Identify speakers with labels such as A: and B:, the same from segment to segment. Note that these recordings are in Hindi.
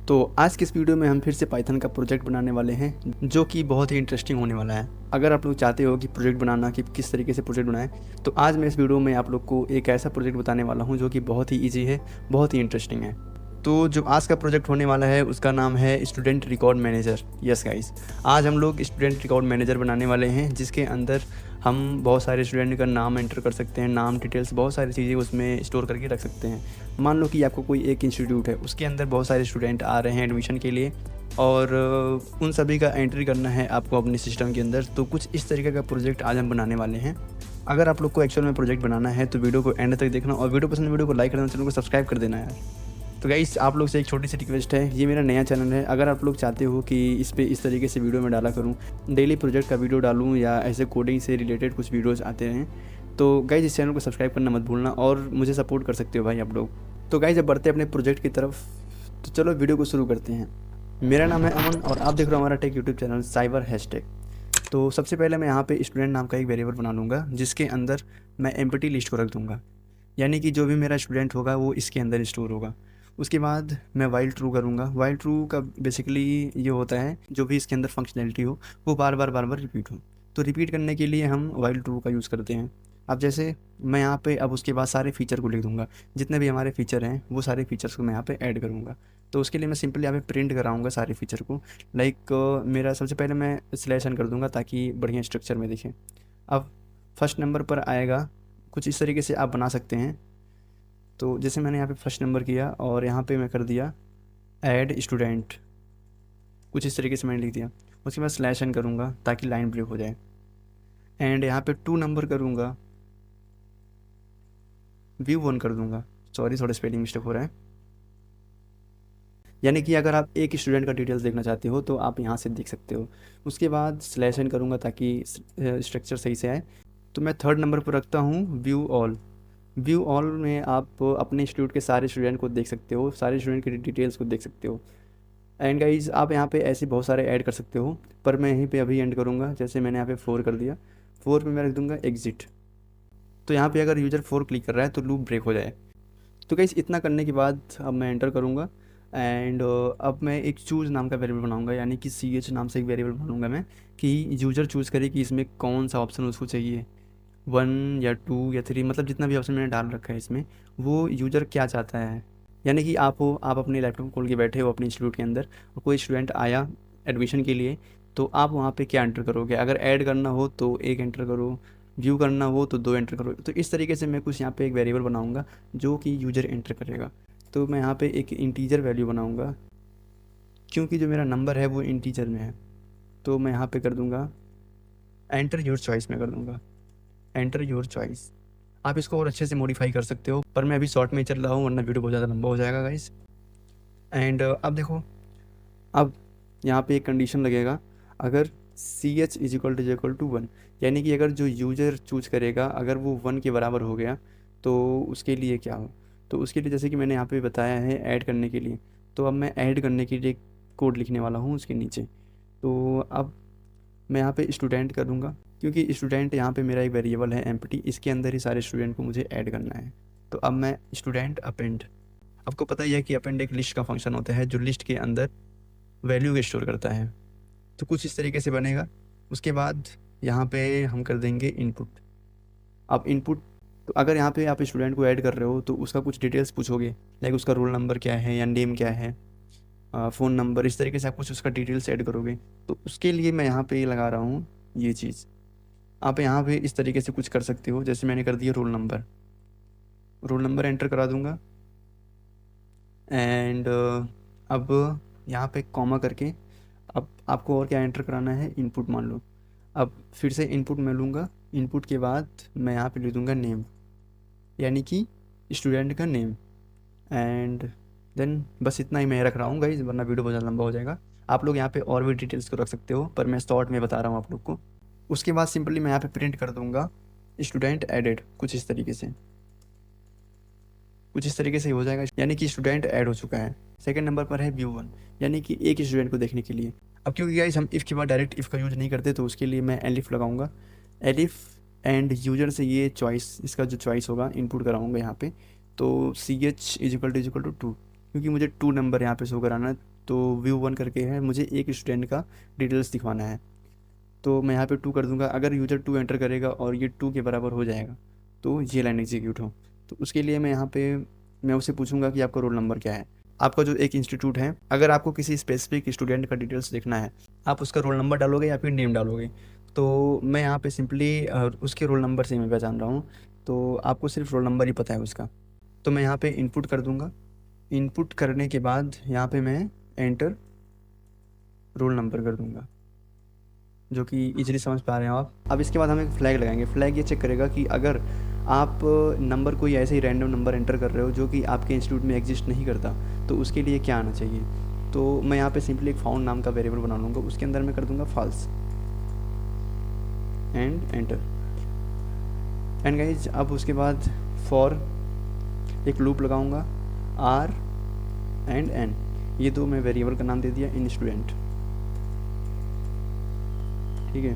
A: तो आज की इस वीडियो में हम फिर से पाइथन का प्रोजेक्ट बनाने वाले हैं जो कि बहुत ही इंटरेस्टिंग होने वाला है। अगर आप लोग चाहते हो कि प्रोजेक्ट बनाना कि किस तरीके से प्रोजेक्ट बनाएं, तो आज मैं इस वीडियो में आप लोग को एक ऐसा प्रोजेक्ट बताने वाला हूं जो कि बहुत ही ईजी है, बहुत ही इंटरेस्टिंग है। तो जो आज का प्रोजेक्ट होने वाला है उसका नाम है student record manager. Yes guys, आज हम लोग स्टूडेंट रिकॉर्ड मैनेजर बनाने वाले हैं जिसके अंदर हम बहुत सारे स्टूडेंट का नाम एंटर कर सकते हैं, नाम डिटेल्स बहुत सारी चीज़ें उसमें स्टोर करके रख सकते हैं। मान लो कि आपको कोई एक इंस्टीट्यूट है, उसके अंदर बहुत सारे स्टूडेंट आ रहे हैं एडमिशन के लिए और उन सभी का एंट्री करना है आपको अपने सिस्टम के अंदर। तो कुछ इस तरीके का प्रोजेक्ट आज हम बनाने वाले हैं। अगर आप लोग को एक्चुअल में प्रोजेक्ट बनाना है तो वीडियो को एंड तक देखना और वीडियो पसंद वीडियो को लाइक करना, चैनल को सब्सक्राइब कर देना यार। तो गाइस, आप लोग से एक छोटी सी रिक्वेस्ट है, ये मेरा नया चैनल है। अगर आप लोग चाहते हो कि इस पे इस तरीके से वीडियो में डाला करूँ, डेली प्रोजेक्ट का वीडियो डालूँ या ऐसे कोडिंग से रिलेटेड कुछ वीडियोज़ आते रहें, तो गाइस इस चैनल को सब्सक्राइब करना मत भूलना और मुझे सपोर्ट कर सकते हो भाई आप लोग। तो गाइस, अब बढ़ते हैं अपने प्रोजेक्ट की तरफ। तो चलो वीडियो को शुरू करते हैं। मेरा नाम है अमन और आप देख रहे हो हमारा take YouTube channel cyber hashtag. तो सबसे पहले मैं यहाँ पे स्टूडेंट नाम का एक वेरिएबल बना लूँगा जिसके अंदर मैं एम्प्टी लिस्ट को रख दूँगा, यानी कि जो भी मेरा स्टूडेंट होगा वो इसके अंदर स्टोर होगा। उसके बाद मैं वाइल ट्रू करूँगा। वाइल ट्रू का बेसिकली ये होता है जो भी इसके अंदर फंक्शनैलिटी हो वो बार बार रिपीट हो। तो रिपीट करने के लिए हम वाइल ट्रू का यूज़ करते हैं। अब जैसे मैं यहाँ पे अब उसके बाद सारे फीचर को लिख दूँगा, जितने भी हमारे फीचर हैं वो सारे फीचर्स को मैं यहाँ पे ऐड करूँगा। तो उसके लिए मैं सिंपली यहाँ पे प्रिंट कराऊँगा सारे फीचर को। मेरा सबसे पहले मैं स्लैश एन कर दूँगा ताकि बढ़िया स्ट्रक्चर में दिखे। अब फर्स्ट नंबर पर आएगा, कुछ इस तरीके से आप बना सकते हैं। तो जैसे मैंने यहाँ पे फर्स्ट नंबर किया और यहाँ पे मैं कर दिया ऐड स्टूडेंट, कुछ इस तरीके से मैंने लिख दिया। उसके बाद स्लैश एन करूँगा ताकि लाइन ब्रेक हो जाए एंड यहाँ पे 2 नंबर करूँगा, व्यू 1 कर दूँगा। सॉरी, थोड़ा स्पेलिंग मिस्टेक हो रहा है। यानी कि अगर आप एक स्टूडेंट का डिटेल्स देखना चाहते हो तो आप यहाँ से देख सकते हो। उसके बाद स्लैश एन करूँगा ताकि स्ट्रक्चर सही से आए। तो मैं थर्ड नंबर पर रखता हूँ व्यू ऑल। व्यू ऑल में आप अपने इंस्टीट्यूट के सारे स्टूडेंट को देख सकते हो, सारे स्टूडेंट की डिटेल्स को देख सकते हो। एंड गाइज, आप यहाँ पे ऐसे बहुत सारे ऐड कर सकते हो, पर मैं यहीं पे अभी एंड करूँगा। जैसे मैंने यहाँ पे 4 कर दिया, 4 पे मैं रख दूँगा एग्जिट। तो यहाँ पे अगर यूज़र 4 क्लिक कर रहा है तो लूप ब्रेक हो जाए। तो गाइज, इतना करने के बाद अब मैं एंटर करूँगा एंड अब मैं एक चूज़ नाम का वेरिएबल बनाऊँगा, यानी कि CH नाम से एक वेरिएबल बनाऊँगा मैं कि यूज़र चूज़ करे कि इसमें कौन सा ऑप्शन उसको चाहिए, 1 या 2 या 3, मतलब जितना भी ऑप्शन मैंने डाल रखा है इसमें वो यूज़र क्या चाहता है। यानी कि आप अपने लैपटॉप खोल के बैठे हो अपने इंस्टीट्यूट के अंदर और कोई स्टूडेंट आया एडमिशन के लिए, तो आप वहाँ पे क्या एंटर करोगे। अगर ऐड करना हो तो 1 एंटर करो, व्यू करना हो तो 2 एंटर करो। तो इस तरीके से मैं कुछ यहाँ पे एक वेरिएबल बनाऊँगा जो कि यूज़र एंटर करेगा। तो मैं यहाँ पे एक इंटीजर वैल्यू बनाऊँगा क्योंकि जो मेरा नंबर है वो इंटीजर में है। तो मैं यहाँ पे कर दूँगा एंटर योर चॉइस में कर दूँगा, एंटर योर चॉइस। आप इसको और अच्छे से मॉडिफाई कर सकते हो, पर मैं अभी शॉर्ट में चल रहा हूँ वरना वीडियो बहुत ज़्यादा लंबा हो जाएगा गाइस। एंड अब देखो, अब यहाँ पे एक कंडीशन लगेगा, अगर CH = 1, यानी कि अगर जो यूज़र चूज करेगा अगर वो 1 के बराबर हो गया तो उसके लिए क्या हो। तो उसके लिए जैसे कि मैंने यहाँ पे बताया है ऐड करने के लिए, तो अब मैं ऐड करने के लिए कोड लिखने वाला हूँ उसके नीचे। तो अब मैं यहाँ पे स्टूडेंट कर दूँगा क्योंकि स्टूडेंट यहाँ पे मेरा एक वेरिएबल है एम्प्टी, इसके अंदर ही सारे स्टूडेंट को मुझे ऐड करना है। तो अब मैं स्टूडेंट अपेंड, आपको पता ही है कि अपेंड एक लिस्ट का फंक्शन होता है जो लिस्ट के अंदर वैल्यू को स्टोर करता है। तो कुछ इस तरीके से बनेगा। उसके बाद यहाँ पे हम कर देंगे इनपुट। अब इनपुट, तो अगर यहाँ पे आप स्टूडेंट को ऐड कर रहे हो तो उसका कुछ डिटेल्स पूछोगे, लाइक उसका रोल नंबर क्या है या नेम क्या है, फ़ोन नंबर, इस तरीके से आप कुछ उसका डिटेल्स ऐड करोगे। तो उसके लिए मैं यहाँ पे लगा रहा हूँ ये चीज़। आप यहाँ पे इस तरीके से कुछ कर सकते हो, जैसे मैंने कर दिया roll number, roll number enter करा दूँगा एंड अब यहाँ पे कॉमा करके अब आपको और क्या एंटर कराना है, इनपुट मान लो। अब फिर से इनपुट मैं लूँगा, इनपुट के बाद मैं यहाँ पे लिख दूँगा नेम, यानी कि स्टूडेंट का नेम। एंड देन बस इतना ही मैं रख रहा हूँ गाइस, वरना वीडियो बहुत ज़्यादा लंबा हो जाएगा। आप लोग यहाँ पे और भी डिटेल्स को रख सकते हो, पर मैं शॉर्ट में बता रहा हूँ आप लोग को। उसके बाद सिंपली मैं यहाँ पे प्रिंट कर दूँगा स्टूडेंट एडेड, कुछ इस तरीके से, कुछ इस तरीके से ही हो जाएगा, यानी कि स्टूडेंट ऐड हो चुका है। सेकंड नंबर पर है व्यू 1, यानी कि एक स्टूडेंट को देखने के लिए। अब क्योंकि गाइस हम इफ़ के बाद डायरेक्ट इफ़ का यूज़ नहीं करते तो उसके लिए मैं एलिफ लगाऊंगा, एलिफ एंड यूजर से ये चॉइस, इसका जो चॉइस होगा इनपुट कराऊंगा यहाँ पे। तो CH = 2, क्योंकि मुझे 2 नंबर यहाँ पे शो कराना है, तो व्यू 1 करके है, मुझे एक स्टूडेंट का डिटेल्स दिखवाना है। तो मैं यहाँ पे 2 कर दूंगा। अगर यूज़र 2 एंटर करेगा और ये 2 के बराबर हो जाएगा तो ये लाइन एग्जीक्यूट हो। तो उसके लिए मैं यहाँ पे मैं उससे पूछूंगा कि आपका रोल नंबर क्या है। आपका जो एक इंस्टीट्यूट है, अगर आपको किसी स्पेसिफिक स्टूडेंट का डिटेल्स देखना है, आप उसका रोल नंबर डालोगे या फिर नेम डालोगे। तो मैं यहाँ पे सिंपली उसके रोल नंबर से मैं पहचान रहा हूँ, तो आपको सिर्फ रोल नंबर ही पता है उसका। तो मैं यहाँ पे इनपुट कर दूंगा। इनपुट करने के बाद यहाँ पे मैं एंटर रोल नंबर कर दूंगा, जो कि इजीली समझ पा रहे हो आप। अब इसके बाद हम एक फ्लैग लगाएंगे। फ्लैग ये चेक करेगा कि अगर आप नंबर कोई ऐसे ही रैंडम नंबर एंटर कर रहे हो जो कि आपके इंस्टीट्यूट में एग्जिस्ट नहीं करता, तो उसके लिए क्या आना चाहिए। तो मैं यहाँ पे सिंपली एक फाउंड नाम का वेरिएबल बना लूँगा, उसके अंदर मैं कर दूंगा false and enter. And guys अब उसके बाद फॉर एक लूप लगाऊंगा आर एंड एन, ये दो मैं वेरिएबल का नाम दे दिया इन स्टूडेंट। ठीक है,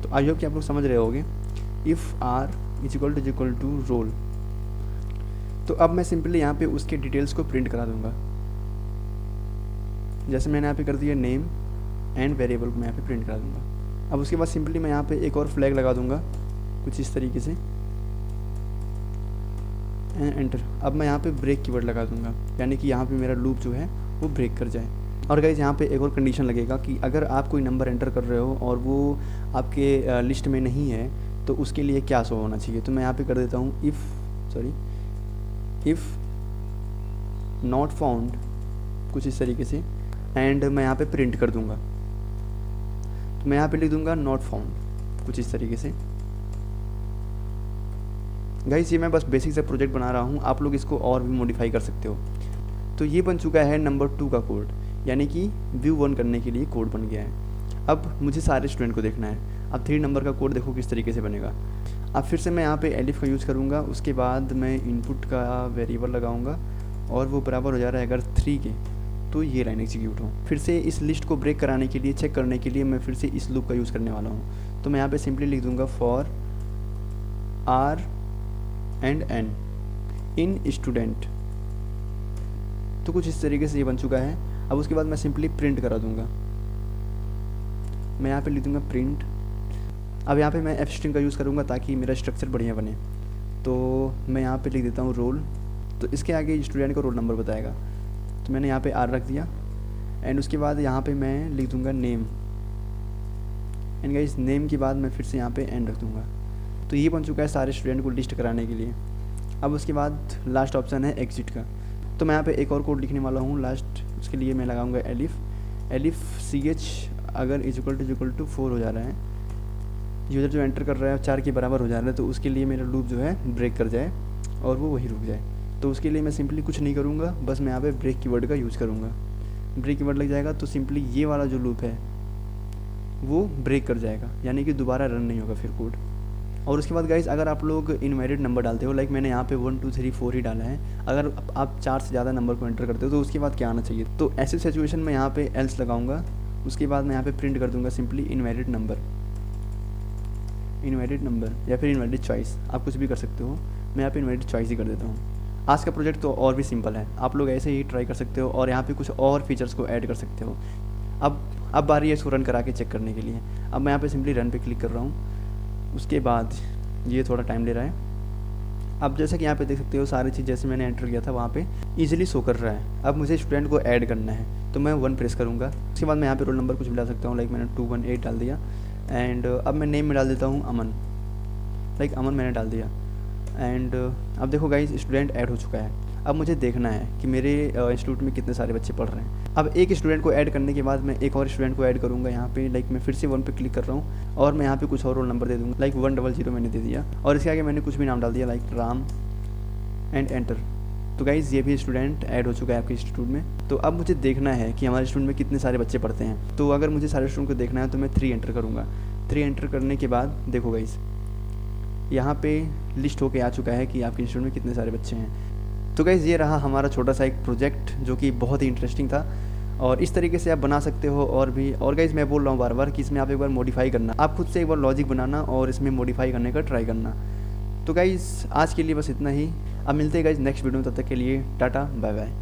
A: तो आई होप कि आप लोग समझ रहे होंगे। If R is equal to roll, तो अब मैं सिंपली यहाँ पे उसके डिटेल्स को प्रिंट करा दूंगा। जैसे मैंने यहाँ पे कर दिया नेम एंड वेरिएबल को मैं यहाँ पे प्रिंट करा दूंगा। अब उसके बाद सिंपली मैं यहाँ पे एक और फ्लैग लगा दूंगा कुछ इस तरीके से एंड एंटर। अब मैं यहाँ पे ब्रेक कीवर्ड लगा दूंगा, यानी कि यहाँ पे मेरा लूप जो है वो ब्रेक कर जाए। और गाइज यहाँ पे एक और कंडीशन लगेगा कि अगर आप कोई नंबर एंटर कर रहे हो और वो आपके लिस्ट में नहीं है, तो उसके लिए क्या शो होना चाहिए। तो मैं यहाँ पे कर देता हूँ इफ़ नॉट फाउंड कुछ इस तरीके से, एंड मैं यहाँ पे प्रिंट कर दूंगा। तो मैं यहाँ पे लिख दूंगा नॉट फाउंड कुछ इस तरीके से। गाइस ये मैं बस बेसिक से प्रोजेक्ट बना रहा हूँ, आप लोग इसको और भी मॉडिफाई कर सकते हो। तो ये बन चुका है नंबर 2 का कोड, यानी कि व्यू 1 करने के लिए कोड बन गया है। अब मुझे सारे स्टूडेंट को देखना है। अब 3 नंबर का कोड देखो किस तरीके से बनेगा। अब फिर से मैं यहाँ पे एलिफ का यूज़ करूँगा, उसके बाद मैं इनपुट का वेरिएबल लगाऊँगा और वो बराबर हो जा रहा है अगर 3 के, तो ये लाइन एग्जीक्यूट हो। फिर से इस लिस्ट को ब्रेक कराने के लिए, चेक करने के लिए मैं फिर से इस लूप का यूज़ करने वाला हूँ। तो मैं यहाँ पे सिंपली लिख दूँगा for R and N in student. तो कुछ इस तरीके से ये बन चुका है। अब उसके बाद मैं सिंपली प्रिंट करा दूंगा। मैं यहाँ पे लिख दूंगा प्रिंट। अब यहाँ पे मैं एफ स्ट्रिंग का यूज़ करूँगा ताकि मेरा स्ट्रक्चर बढ़िया बने। तो मैं यहाँ पे लिख देता हूँ रोल, तो इसके आगे स्टूडेंट का रोल नंबर बताएगा। तो मैंने यहाँ पे आर रख दिया एंड उसके बाद यहाँ पे मैं लिख दूँगा नेम एंड गाइस नेम के बाद मैं फिर से यहाँ पे एंड रख दूँगा। तो ये बन चुका है सारे स्टूडेंट को लिस्ट कराने के लिए। अब उसके बाद लास्ट ऑप्शन है एग्जिट का। तो मैं यहाँ पे एक और कोड लिखने वाला हूँ लास्ट, उसके लिए मैं लगाऊंगा एलिफ CH अगर इक्वल टू 4 हो जा रहा है, यूज़र जो एंटर कर रहा है 4 के बराबर हो जा रहा है, तो उसके लिए मेरा लूप जो है ब्रेक कर जाए और वो वहीं रुक जाए। तो उसके लिए मैं सिंपली कुछ नहीं करूँगा, बस मैं यहाँ पे ब्रेक कीवर्ड का यूज़ करूँगा। ब्रेक कीवर्ड लग जाएगा तो सिंपली ये वाला जो लूप है वो ब्रेक कर जाएगा, यानी कि दोबारा रन नहीं होगा फिर कोड। और उसके बाद गाइस अगर आप लोग इनवैलिड नंबर डालते हो, लाइक मैंने यहाँ पे 1 2 3 4 ही डाला है, अगर आप 4 से ज़्यादा नंबर को एंटर करते हो तो उसके बाद क्या आना चाहिए। तो ऐसे सिचुएशन में यहाँ पे एल्स लगाऊंगा, उसके बाद मैं यहाँ पे प्रिंट कर दूंगा सिंपली इनवैलिड नंबर या फिर इनवैलिड चॉइस, आप कुछ भी कर सकते हो। मैं यहाँ पे इनवैलिड चॉइस ही कर देता हूँ। आज का प्रोजेक्ट तो और भी सिंपल है, आप लोग ऐसे ही ट्राई कर सकते हो और यहाँ पे कुछ और फीचर्स को ऐड कर सकते हो। अब बारी है इसको रन करा के चेक करने के लिए। अब मैं यहाँ पे सिंपली रन पे क्लिक कर रहा हूँ, उसके बाद ये थोड़ा टाइम ले रहा है। अब जैसे कि यहाँ पे देख सकते हो सारी चीज़ जैसे मैंने एंटर किया था वहाँ पे इजीली शो कर रहा है। अब मुझे स्टूडेंट को ऐड करना है, तो मैं 1 प्रेस करूँगा। उसके बाद मैं यहाँ पे रोल नंबर कुछ भी डाल सकता हूँ, लाइक मैंने 218 डाल दिया एंड अब मैं नेम में डाल देता हूँ अमन, लाइक अमन मैंने डाल दिया। एंड अब देखो गाइस स्टूडेंट ऐड हो चुका है। अब मुझे देखना है कि मेरे इंस्टीट्यूट में कितने सारे बच्चे पढ़ रहे हैं। अब एक स्टूडेंट को ऐड करने के बाद मैं एक और स्टूडेंट को ऐड करूँगा यहाँ पे, लाइक मैं फिर से 1 पे क्लिक कर रहा हूँ और मैं यहाँ पे कुछ और रोल नंबर दे दूँगा, लाइक 100 मैंने दे दिया और इसके आगे मैंने कुछ भी नाम डाल दिया लाइक राम एंड एंटर। तो गाइज़ ये भी स्टूडेंट ऐड हो चुका है आपके इंस्टीट्यूट में। तो अब मुझे देखना है कि हमारे इंस्टीट्यूट में कितने सारे बच्चे पढ़ते हैं। तो अगर मुझे सारे स्टूडेंट को देखना है तो मैं 3 एंटर करूँगा। 3 एंटर करने के बाद देखो गाइज़ यहाँ पे लिस्ट होके आ चुका है कि आपके इंस्टीट्यूट में कितने सारे बच्चे हैं। तो गाइज़ ये रहा हमारा छोटा सा एक प्रोजेक्ट जो कि बहुत ही इंटरेस्टिंग था और इस तरीके से आप बना सकते हो और भी। और गाइज़ मैं बोल रहा हूँ बार बार कि इसमें आप एक बार मॉडिफाई करना, आप खुद से एक बार लॉजिक बनाना और इसमें मॉडिफाई करने का ट्राई करना। तो गाइज़ आज के लिए बस इतना ही। अब मिलते हैं गाइज नेक्स्ट वीडियो में, तब तक के लिए टाटा बाय बाय।